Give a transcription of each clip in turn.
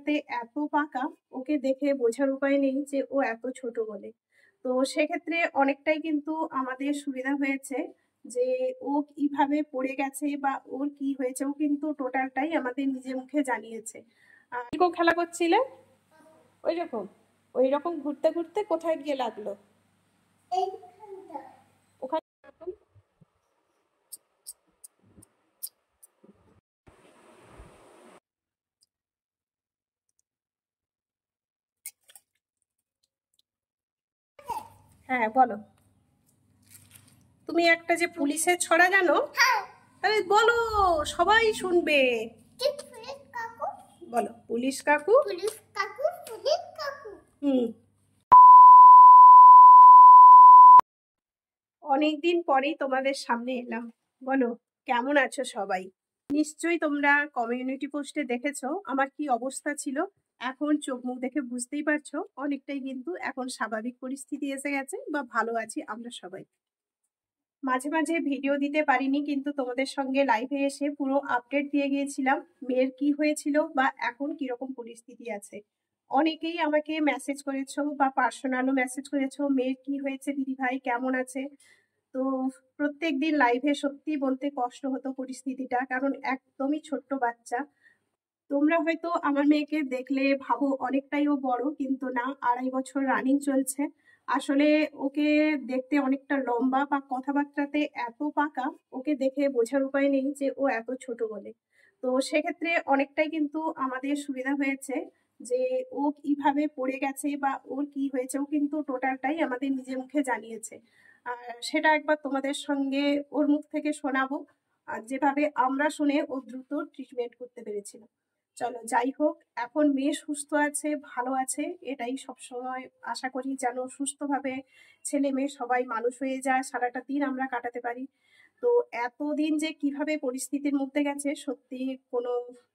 চামড়াটাতে এত পাকা, ওকে দেখে বোঝার উপায় নেই যে ও এত ছোট বলে। তো সেক্ষেত্রে অনেকটাই কিন্তু আমাদের সুবিধা হয়েছে যে ও কিভাবে পড়ে গেছে বা ওর কি হয়েছে, ও কিন্তু টোটালটাই আমাদের নিজে মুখে জানিয়েছে। কিরকম খেলা করছিলে? ওই রকম ঘুরতে ঘুরতে কোথায় গিয়ে লাগলো? ওখানে হ্যাঁ বলো। তুমি একটা যে পুলিশের ছড়া জানো? আরে বলো, সবাই শুনবে। বলো, পুলিশ কাকু। হুম। অনেকদিন পরেই তোমাদের সামনে এলাম। বলো, কেমন আছো সবাই? নিশ্চয়ই তোমরা কমিউনিটি পোস্টে দেখেছো আমার কি অবস্থা ছিল। এখন চোখ মুখ দেখে বুঝতেই পারছো অনেকটাই কিন্তু এখন স্বাভাবিক পরিস্থিতি এসে গেছে, বা ভালো আছি আমরা সবাই। মাঝে মাঝে ভিডিও দিতে পারিনি, কিন্তু তোমাদের সঙ্গে লাইভে এসে পুরো আপডেট দিয়ে গিয়েছিলাম মেয়ের কি হয়েছিল বা এখন কিরকম পরিস্থিতি আছে। অনেকেই আমাকে মেসেজ করেছো বা পার্সোনালও মেসেজ করেছো, মেয়ের কি হয়েছে দিদি ভাই, কেমন আছে। তো প্রত্যেকদিন লাইভে সত্যি বলতে কষ্ট হতো পরিস্থিতিটা, কারণ একদমই ছোট্ট বাচ্চা। তোমরা হয়তো আমার মেয়েকে দেখলে ভাবো অনেকটাই ও বড়, কিন্তু না, 2.5 বছর রানিং চলছে। আসলে ওকে দেখতে অনেকটা লম্বা, বা কথাবার্তাতে এত পাকা, ওকে দেখে বোঝার উপায় নেই যে ও এত ছোট বলে। তো সেক্ষেত্রে অনেকটাই কিন্তু আমাদের সুবিধা হয়েছে যে ও কিভাবে পড়ে গেছে বা ওর কি হয়েছে, ও কিন্তু টোটালটাই আমাদের নিজে মুখে জানিয়েছে। আর সেটা একবার তোমাদের সঙ্গে ওর মুখ থেকে শোনাবো, আর যেভাবে আমরা শুনে ও দ্রুত ট্রিটমেন্ট করতে পেরেছিলাম। চলো যাই হোক, এখন মেয়ে সুস্থ আছে, ভালো আছে, এটাই সবসময় আশা করি যেন সুস্থভাবে ছেলে মেয়ে সবাই মানুষ হয়ে যায়, সারাটা দিন আমরা কাটাতে পারি। তো এতদিন যে কিভাবে পরিস্থিতির মধ্যে গেছে সত্যি কোনো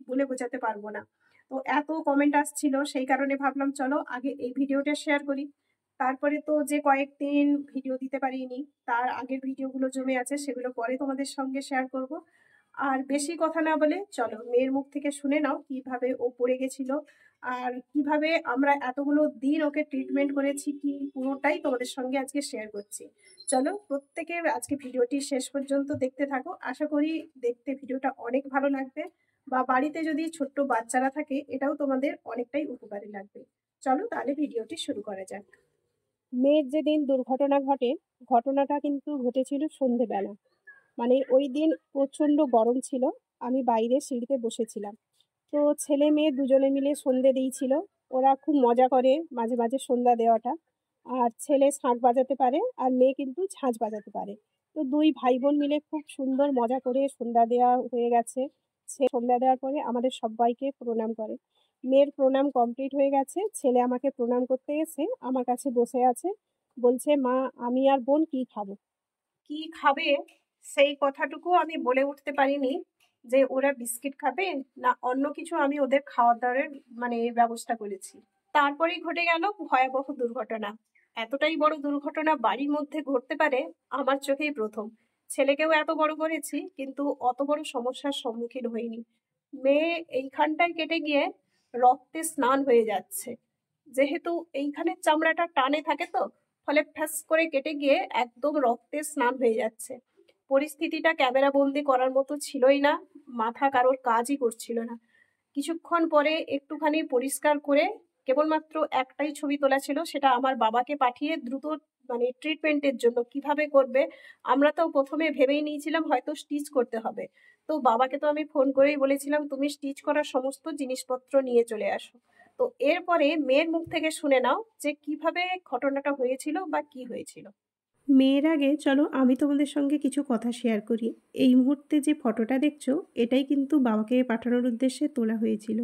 বলে বোঝাতে পারবো না। তো এত কমেন্ট আসছিল, সেই কারণে ভাবলাম চলো আগে এই ভিডিওটা শেয়ার করি। তারপরে তো যে কয়েকদিন ভিডিও দিতে পারিনি, তার আগের ভিডিওগুলো জমে আছে, সেগুলো পরে তোমাদের সঙ্গে শেয়ার করব। আর বেশি কথা না বলে চলো মেয়ের মুখ থেকে শুনে নাও কিভাবে ও পড়ে গেছিল, আর কিভাবে আমরা এতগুলো দিন ওকে ট্রিটমেন্ট করেছি, কি পুরোটাই তোমাদের সঙ্গে আজকে শেয়ার করছি। চলো প্রত্যেকে আজকে ভিডিওটি শেষ পর্যন্ত দেখতে থাকো, আশা করি দেখতে ভিডিওটা অনেক ভালো লাগবে, বা বাড়িতে যদি ছোট্ট বাচ্চারা থাকে এটাও তোমাদের অনেকটাই উপকারী লাগবে। চলো তাহলে ভিডিওটি শুরু করা যাক। মেয়ের যেদিন দুর্ঘটনা ঘটে, ঘটনাটা কিন্তু ঘটেছিল সন্ধেবেলা। মানে ওই দিন প্রচন্ড গরম ছিল, আমি বাইরে সিঁড়িতে বসেছিলাম। তো ছেলে মেয়ে দুজনে মিলে সন্ধে দিয়েছিল। ওরা খুব মজা করে মাঝে মাঝে সন্ধ্যা দেওয়াটা। আর ছেলে শাঁখ বাজাতে পারে আর মেয়ে কিন্তু ঝাঁঝ বাজাতে পারে। তো দুই ভাই বোন মিলে খুব সুন্দর মজা করে সন্ধ্যা দেওয়া হয়ে গেছে। সে সন্ধ্যা দেওয়ার পরে আমাদের সবাইকে প্রণাম করে। মেয়ের প্রণাম কমপ্লিট হয়ে গেছে, ছেলে আমাকে প্রণাম করতে এসে আমার কাছে বসে আছে, বলছে মা আমি আর বোন কি খাবো। কি খাবে সেই কথাটুকু আমি বলে উঠতে পারিনি যে ওরা বিস্কিট খাবে না অন্য কিছু, আমি ওদের খাওয়া দাওয়ার মানে ব্যবস্থা করেছি। তারপরেই ঘটে গেল ভয়াবহ দুর্ঘটনা। এতটাই বড় দুর্ঘটনা বাড়ির মধ্যে ঘটতে পারে আমার চোখেই প্রথম। ছেলেকেও এত বড় করেছি কিন্তু অত বড় সমস্যার সম্মুখীন হইনি। মেয়ে এইখানটায় কেটে গিয়ে রক্তে স্নান হয়ে যাচ্ছে। যেহেতু এইখানের চামড়াটা টানে থাকে, তো ফলে ফ্যাস করে কেটে গিয়ে একদম রক্তে স্নান হয়ে যাচ্ছে। পরিস্থিতিটা ক্যামেরা বন্দি করার মতো ছিলই না, মাথা কারোর কাজই করছিল না। কিছুক্ষণ পরে একটুখানি পরিষ্কার করে কেবলমাত্র একটাই ছবি তোলা ছিল, সেটা আমার বাবাকে পাঠিয়ে দ্রুত মানে ট্রিটমেন্টের জন্য কিভাবে করবে। আমরা তো প্রথমে ভেবেই নিয়েছিলাম হয়তো স্টিচ করতে হবে। তো বাবাকে তো আমি ফোন করেই বলেছিলাম তুমি স্টিচ করার সমস্ত জিনিসপত্র নিয়ে চলে আসো। তো এরপরে মেয়ের মুখ থেকে শুনে নাও যে কিভাবে ঘটনাটা হয়েছিল বা কি হয়েছিল। মেয়ের আগে চলো আমি তোমাদের সঙ্গে কিছু কথা শেয়ার করি। এই মুহূর্তে যে ফটোটা দেখছো এটাই কিন্তু বাবাকে পাঠানোর উদ্দেশ্যে তোলা হয়েছিল।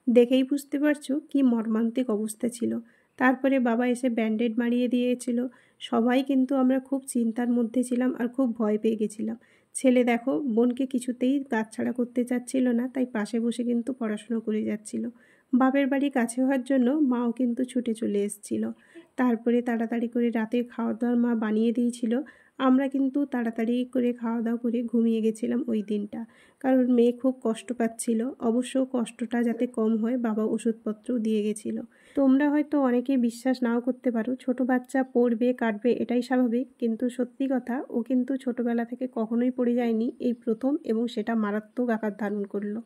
দেখেই বুঝতে পারছো কি মর্মান্তিক অবস্থা ছিল। তারপরে বাবা এসে ব্যান্ডেড মারিয়ে দিয়েছিল। সবাই কিন্তু আমরা খুব চিন্তার মধ্যে ছিলাম আর খুব ভয় পেয়ে গেছিলাম। ছেলে দেখো বোনকে কিছুতেই কাছছাড়া করতে চাচ্ছিল না, তাই পাশে বসে কিন্তু পড়াশুনো করে যাচ্ছিল। বাপের বাড়ি কাছে হওয়ার জন্য মাও কিন্তু ছুটে চলে এসেছিল। তারপরে তাড়াতাড়ি করে রাতে খাওয়া দাওয়ার মা বানিয়ে দিয়েছিল। আমরা কিন্তু তাড়াতাড়ি করে খাওয়া দাওয়া করে ঘুমিয়ে গেছিলাম ওই দিনটা, কারণ মেয়ে খুব কষ্ট পাচ্ছিল। অবশ্য কষ্টটা যাতে কম হয় বাবা ওষুধপত্রও দিয়ে গেছিলো। তোমরা হয়তো অনেকেই বিশ্বাস নাও করতে পারো, ছোট বাচ্চা পড়বে কাটবে এটাই স্বাভাবিক, কিন্তু সত্যি কথা ও কিন্তু ছোটবেলা থেকে কখনোই পড়ে যায়নি, এই প্রথম, এবং সেটা মারাত্মক আকার ধারণ করলো।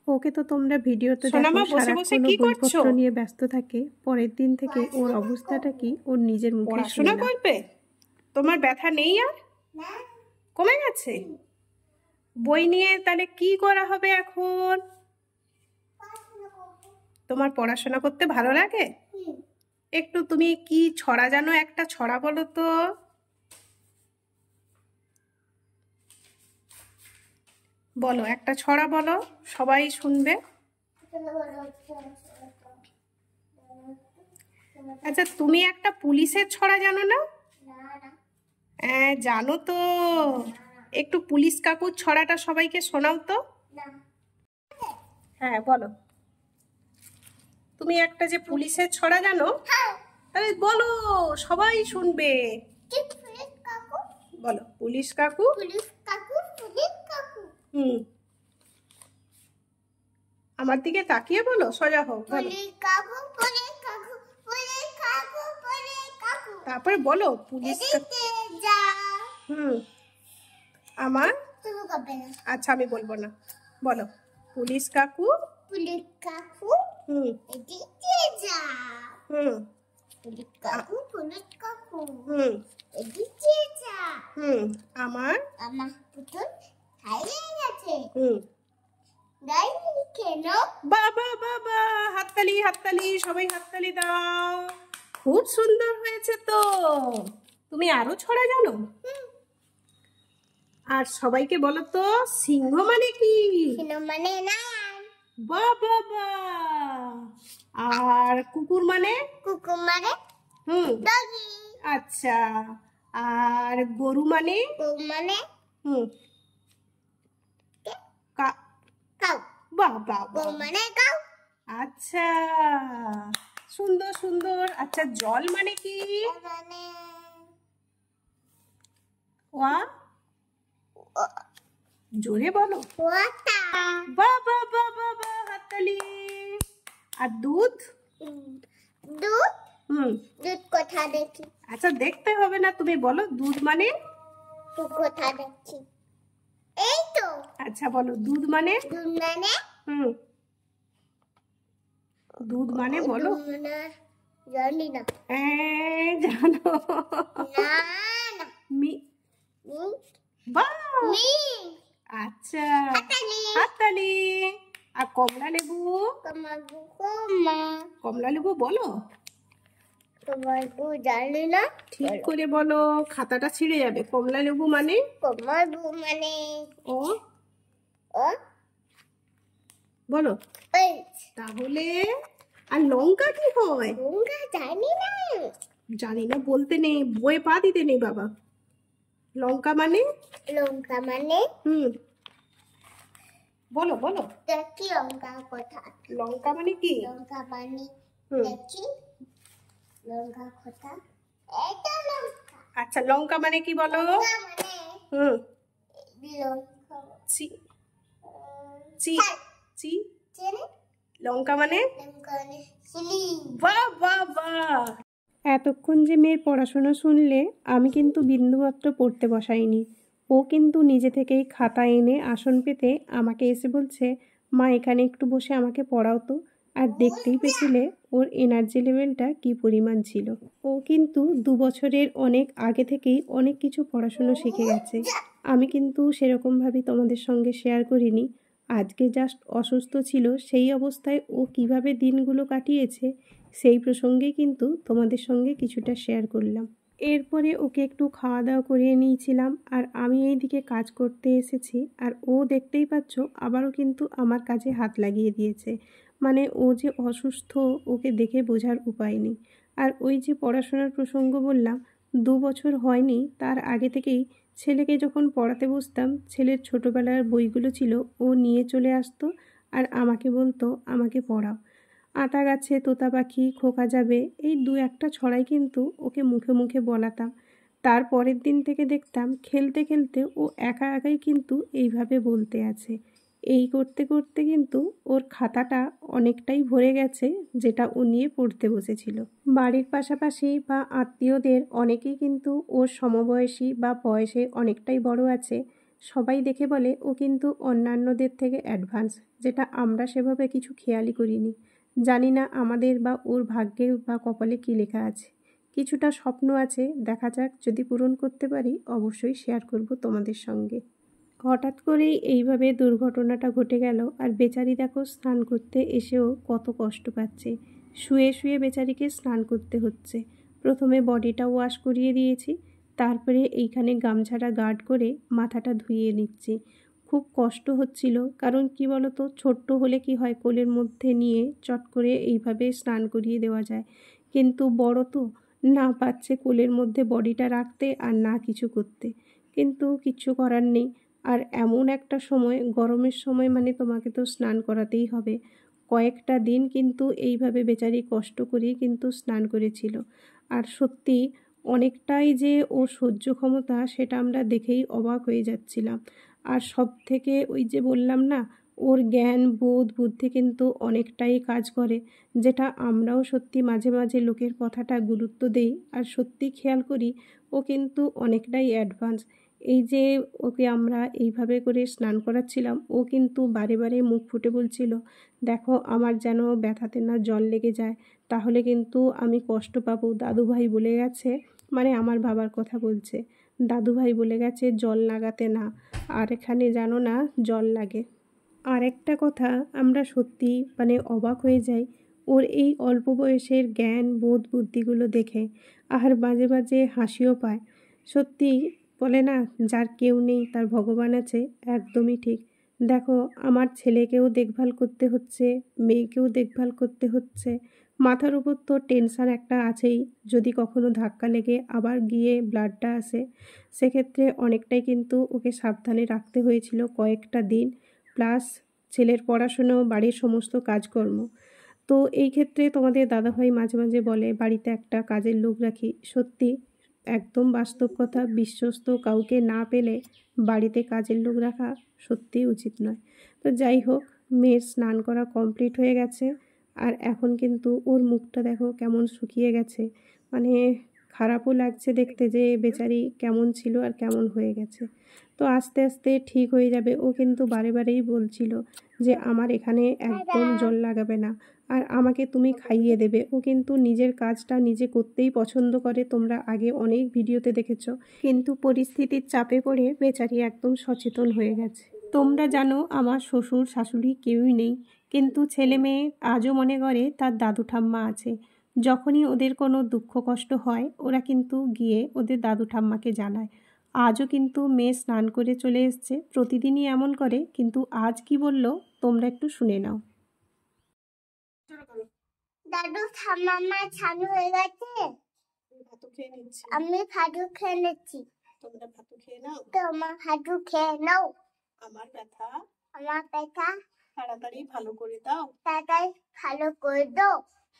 ওকে তো তোমরা ভিডিওতে দেখো সারাক্ষণ বইপত্র নিয়ে ব্যস্ত থাকে। পরের দিন থেকে ওর অবস্থাটা কি ওর নিজের মুখে পড়াশোনা করবে? তোমার ব্যথা নেই আর? কমে গেছে? বই নিয়ে তাহলে কি করা হবে এখন? তোমার পড়াশোনা করতে ভালো লাগে? একটু তুমি কি ছড়া জানো, একটা ছড়া বলো তো। বলো, একটা ছড়া বলো, সবাই শুনবে। আচ্ছা, তুমি একটা পুলিশের ছড়া জানো না? হ্যাঁ জানো তো। একটু পুলিশ কাকুর ছড়াটা সবাইকে শোনাও তো। হ্যাঁ বলো, তুমি একটা যে পুলিশের ছড়া জানো, তাহলে বলো, সবাই শুনবে। বলো, পুলিশ কাকু। আমার দিকে তাকিয়ে বলো, সোজা হোক। তারপরে বলো পুলিশ আমার। আচ্ছা আমি বলবো না, বলো পুলিশ কাকু। আমার বাবা বাবা, হাততালি হাততালি, সবাই হাততালি দাও। খুব সুন্দর হয়েছে তো। তুমি আরো ছড়া জানো? আর সবাইকে বলো তো, সিংহ মানে কি? বাবা। আর কুকুর মানে? আচ্ছা। আর গরু মানে? বাবা। আচ্ছা, সুন্দর সুন্দর। আচ্ছা, জল মানে কি? জোরে বলো। বাবা বাবা, হাততালি। আর দুধ? দুধ কোথা দেখি? আচ্ছা দেখতে হবে না, তুমি বলো দুধ মানে? কোথা দেখি? এই তো। আচ্ছা বলো দুধ মানে? দুধ মানে বলো। জানি না। জানো? আচ্ছা, হাততালি। আর কমলা লেবু? কমলা লেবু বলো। জানি না। ঠিক করে বলো, খাতাটা ছিঁড়ে যাবে। কমলা লেবু মানে? ও বলো তাহলে। আর লঙ্কা কি হয়? জানি না বলতে নেই, বইয়ে পা দিতে নেই বাবা। লঙ্কা মানে? বলো বলো। দেখি লঙ্কা কোথা? লঙ্কা মানে কি? দেখি লঙ্কা কোথা? এটা লঙ্কা। আচ্ছা, লঙ্কা মানে কি বলো? লঙ্কা মানে? এতক্ষণ যে মেয়ের পড়াশোনা শুনলে, আমি কিন্তু বিন্দুমাত্র পড়তে বসাইনি। ও কিন্তু নিজে থেকেই খাতা এনে আসন পেতে আমাকে এসে বলছে, মা এখানে একটু বসে আমাকে পড়াও তো। আর দেখতেই পেছিলে ওর এনার্জি লেভেলটা কি পরিমাণ ছিল। ও কিন্তু 2 বছরের অনেক আগে থেকেই অনেক কিছু পড়াশুনো শিখে গেছে। আমি কিন্তু সেরকমভাবে তোমাদের সঙ্গে শেয়ার করিনি। আজকে জাস্ট অসুস্থ ছিল, সেই অবস্থায় ও কিভাবে দিনগুলো কাটিয়েছে সেই প্রসঙ্গেই কিন্তু তোমাদের সঙ্গে কিছুটা শেয়ার করলাম। এরপরে ওকে একটু খাওয়া দাওয়া করিয়ে নিয়েছিলাম, আর আমি এইদিকে কাজ করতে এসেছি। আর ও দেখতেই পাচ্ছ আবারও কিন্তু আমার কাজে হাত লাগিয়ে দিয়েছে। মানে ও যে অসুস্থ ওকে দেখে বোঝার উপায় নেই। আর ওই যে পড়াশোনার প্রসঙ্গ বললাম, 2 বছর হয়নি তার আগে থেকেই ছেলেকে যখন পড়াতে বসতাম, ছেলের ছোটোবেলার বইগুলো ছিল ও নিয়ে চলে আসতো আর আমাকে বলতো আমাকে পড়াও। আতা গাছে তোতা পাখি খোকা যাবে, এই 2-1টা ছড়াই কিন্তু ওকে মুখে মুখে বলাতাম। তার পরের দিন থেকে দেখতাম খেলতে খেলতে ও একা একাই কিন্তু এইভাবে বলতে আছে। এই করতে করতে কিন্তু ওর খাতাটা অনেকটাই ভরে গেছে, যেটা ও নিয়ে পড়তে বসেছিল। বাড়ির পাশাপাশি বা আত্মীয়দের অনেকেই কিন্তু ওর সমবয়সী বা বয়সে অনেকটাই বড় আছে। সবাই দেখে বলে ও কিন্তু অন্যান্যদের থেকে অ্যাডভান্স, যেটা আমরা সেভাবে কিছু খেয়ালই করিনি। জানি না আমাদের বা ওর ভাগ্যে বা কপালে কী লেখা আছে। কিছুটা স্বপ্ন আছে, দেখা যাক, যদি পূরণ করতে পারি অবশ্যই শেয়ার করব তোমাদের সঙ্গে। হঠাৎ করেই এইভাবে দুর্ঘটনাটা ঘটে গেল। আর বেচারি দেখো স্নান করতে এসেও কত কষ্ট পাচ্ছে। শুয়ে শুয়ে বেচারিকে স্নান করতে হচ্ছে। প্রথমে বডিটা ওয়াশ করিয়ে দিয়েছি, তারপরে এইখানে গামছাটা গার্ড করে মাথাটা ধুইয়ে নিচ্ছি। খুব কষ্ট হচ্ছিল, কারণ কি বলতো, ছোট্ট হলে কি হয়, কোলের মধ্যে নিয়ে চট করে এইভাবে স্নান করিয়ে দেওয়া যায়, কিন্তু বড় তো না পাচ্ছে কোলের মধ্যে বডিটা রাখতে আর না কিছু করতে, কিন্তু কিচ্ছু করার নেই। আর এমন একটা সময়, গরমের সময়, মানে তোমাকে তো স্নান করাতেই হবে। কয়েকটা দিন কিন্তু এইভাবে বেচারি কষ্ট করেই কিন্তু স্নান করেছিল। আর সত্যি অনেকটাই যে ও সহ্য ক্ষমতা, সেটা আমরা দেখেই অবাক হয়ে যাচ্ছিলাম। আর সব থেকে ওই যে বললাম না, ওর জ্ঞান বোধ বুদ্ধি কিন্তু অনেকটাই কাজ করে, যেটা আমরাও সত্যি মাঝে মাঝে লোকের কথাটা গুরুত্ব দেই আর সত্যি খেয়াল করি ও কিন্তু অনেকটাই অ্যাডভান্স। এই যে ওকে আমরা এইভাবে করে স্নান করাচ্ছিলাম, ও কিন্তু বারে বারে মুখ ফুটে বলছিল, দেখো আমার যেন ব্যথাতে না জল লেগে যায়, তাহলে কিন্তু আমি কষ্ট পাবো। দাদুভাই বলে গেছে, মানে আমার বাবার কথা বলছে, দাদুভাই বলে গেছে জল লাগাতে না, আর এখানে জানো না জল লাগে। আর একটা কথা, আমরা সত্যি মানে অবাক হয়ে যাই ওর এই অল্প বয়সের জ্ঞান বোধ বুদ্ধিগুলো দেখে, আর মাঝে মাঝে হাসিও পায়। সত্যি বলে না, যার কেউ নেই তার ভগবান আছে, একদমই ঠিক। দেখো আমার ছেলেকেও দেখভাল করতে হচ্ছে, মেয়েকেও দেখভাল করতে হচ্ছে, মাথার উপর তো টেনশান একটা আছেই, যদি কখনো ধাক্কা লেগে আবার গিয়ে ব্লাডটা আসে, সেক্ষেত্রে অনেকটাই কিন্তু ওকে সাবধানে রাখতে হয়েছিল কয়েকটা দিন, প্লাস ছেলের পড়াশুনো, বাড়ির সমস্ত কাজকর্ম। তো এই ক্ষেত্রে তোমাদের দাদাভাই মাঝে মাঝে বলে বাড়িতে একটা কাজের লোক রাখি। সত্যি একদম বাস্তব কথা, বিশ্বস্ত কাউকে না পেলে বাড়িতে কাজের লোক রাখা সত্যিই উচিত নয়। তো যাই হোক, মেয়ের স্নান করা কমপ্লিট হয়ে গেছে। আর এখন কিন্তু ওর মুখটা দেখো কেমন শুকিয়ে গেছে, মানে খারাপও লাগছে দেখতে যে বেচারি কেমন ছিল আর কেমন হয়ে গেছে। তো আস্তে আস্তে ঠিক হয়ে যাবে। ও কিন্তু বারে বারেই বলছিল যে আমার এখানে একদম জল লাগাবে না, আর আমাকে তুমি খাইয়ে দেবে। ও কিন্তু নিজের কাজটা নিজে করতেই পছন্দ করে, তোমরা আগে অনেক ভিডিওতে দেখেছো, কিন্তু পরিস্থিতির চাপে পড়ে বেচারি একদম সচেতন হয়ে গেছে। তোমরা জানো আমার শ্বশুর শাশুড়ি কেউই নেই, কিন্তু ছেলে মেয়ে আজও মনে করে তার দাদু ঠাম্মা আছে। যখনই ওদের কোনো দুঃখ কষ্ট হয় ওরা কিন্তু গিয়ে ওদের দাদু ঠাম্মাকে জানায়। আজও কিন্তু মেয়ে স্নান করে চলে এসছে, প্রতিদিনই এমন করে, কিন্তু আজ কি বলল তোমরা একটু শুনে নাও। দাদু ঠাম্মা ছানু হয়ে গেছে, ভাতু খেয়ে নিচ্ছি, আমি ভাদু খেয়ে নিচ্ছি, তোমরা ভাতু খেয়ে নাও, তোমার ভাদু খেয়ে নাও, আমার ব্যথা আমার ব্যথা তাড়াতাড়ি ভালো করে দাও, তাড়াতাড়ি ভালো করে দাও,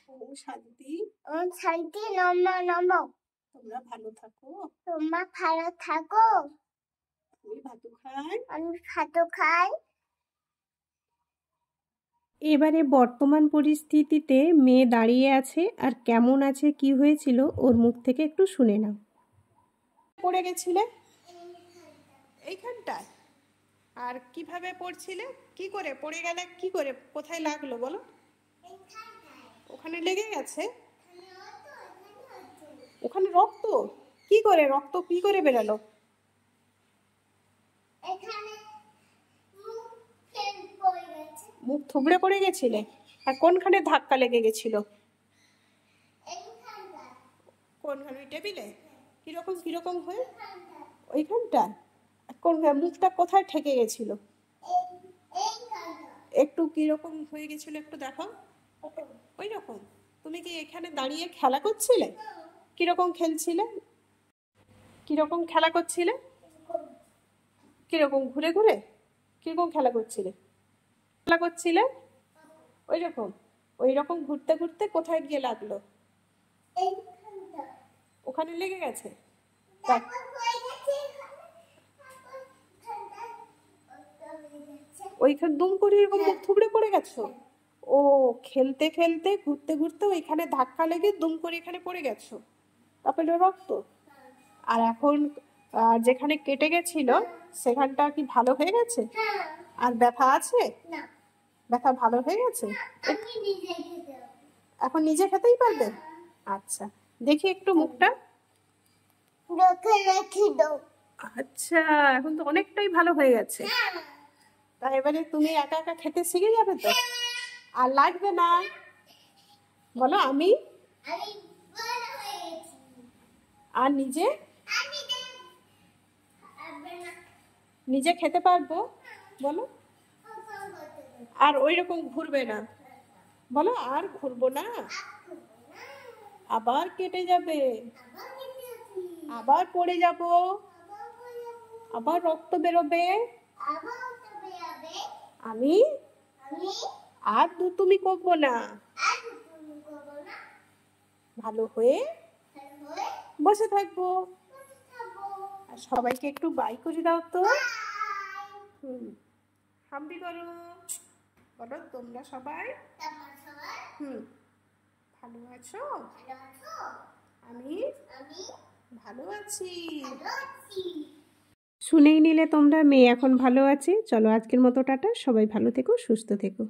ওম শান্তি, ওম শান্তি, নম নম, তোমরা ভালো থাকো, তোমরা ভালো থাকো, আমি ভাতু খাই, আমি ভাদু খাই। এবারে বর্তমান পরিস্থিতিতে মেয়ে দাঁড়িয়ে আছে, আর কেমন আছে কি হয়েছিল ওর মুখ থেকে একটু শুনে নাও। পড়ে গেছিলে এইখানটায়, আর কিভাবে পড়ছিলে, কি করে পড়ে গেলে, কি করে, কোথায় লাগলো বলো? ওখানে লেগে গেছে, ওখানে রক্ত, কি করে রক্ত কি করে বেরালো? মুখ থুবড়ে পড়ে গেছিলে, আর কোনখানে ধাক্কা লেগে গেছিল? কোনখানে, ওই টেবিলে? কিরকম কিরকম হয়ে? ওইখানটা? কোন মুখটা কোথায় ঠেকে গেছিল? একটু কিরকম হয়ে গেছিল একটু দেখাও। ওই রকম? তুমি কি এখানে দাঁড়িয়ে খেলা করছিলে? কিরকম খেলছিলে, কিরকম খেলা করছিলে, কিরকম ঘুরে ঘুরে, কিরকম খেলা করছিলে, খেলা করছিলে ওই রকম? ওই রকম ঘুরতে ঘুরতে কোথায় গিয়ে লাগলো? ওখানে লেগে গেছে? ওইখানে দুম করে এরকম মুখ থুবড়ে পড়ে গেছো? ও খেলতে খেলতে ঘুরতে ঘুরতে ওইখানে ধাক্কা লেগে দুম করে এখানে পড়ে গেছো, তারপরে রক্ত। আর এখন যেখানে কেটে গেছিল সেখানটা কি ভালো হয়ে গেছে? আর ব্যথা আছে? ব্যথা ভালো হয়ে গেছে? এখন নিজে খেতেই পারবে? আচ্ছা, দেখি একটু মুখটা। আচ্ছা, এখন তো অনেকটাই ভালো হয়ে গেছে। তা এবারে তুমি একা একা খেতে শিখে যাবে তো? আর লাগবে না? বলো আমি। আর নিজে নিজে খেতে পারবো? বলো। আর ওই রকম ঘুরবে না? বলো আর ঘুরবো না। আবার কেটে যাবে, আবার পড়ে যাব, আবার রক্ত বেরোবে। আমি আর তুমি করবো না। ভালো হয়ে বসে থাকবো। আর সবাইকে একটু বাই করে দাও তো। হাম্পি করো, বলো তোমরা সবাই ভালো আছো? আমি ভালো আছি। শুনেই নিলে তোমরা, মেয়ে এখন ভালো আছে। চলো আজকের মতো টাটা, সবাই ভালো থেকো, সুস্থ থেকো।